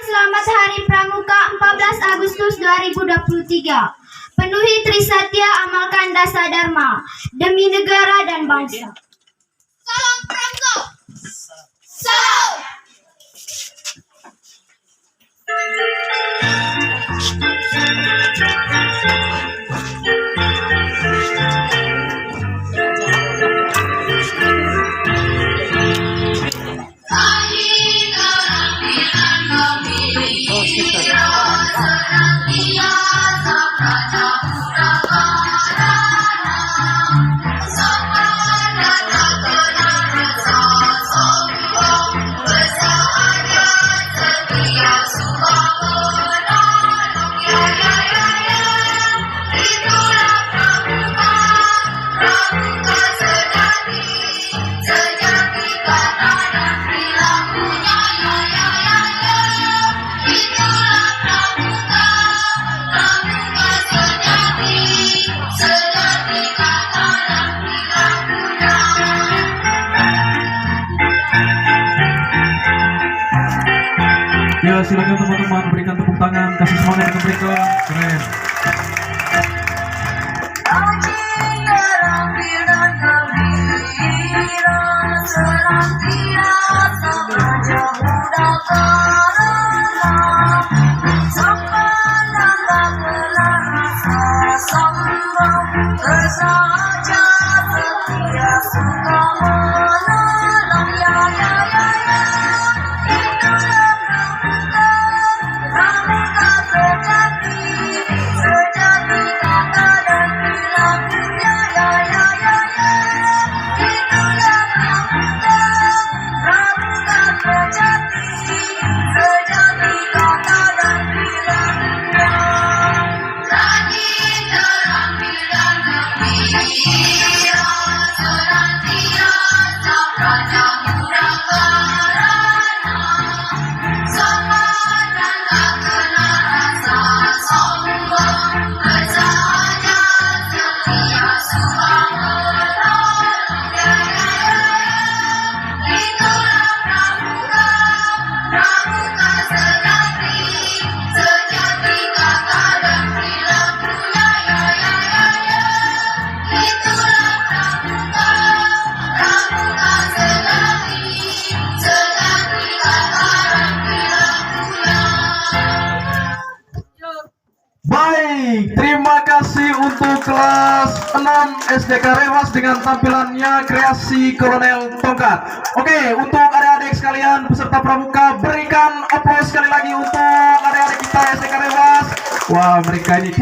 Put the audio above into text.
selamat Hari Pramuka 14 Agustus 2023. Penuhi Trisatya, amalkan Dasa Dharma demi negara dan bangsa. Salam Pramuka. Salam. Ya, silakan teman-teman berikan tepuk tangan, kasih semangat untuk mereka. Keren. Baik, terima kasih untuk kelas 6 SDK Rewas dengan tampilannya kreasi Kolonel Tongkat. Oke, untuk adik-adik sekalian peserta pramuka, berikan aplaus sekali lagi untuk adik-adik kita SDK Rewas. Wah, mereka ini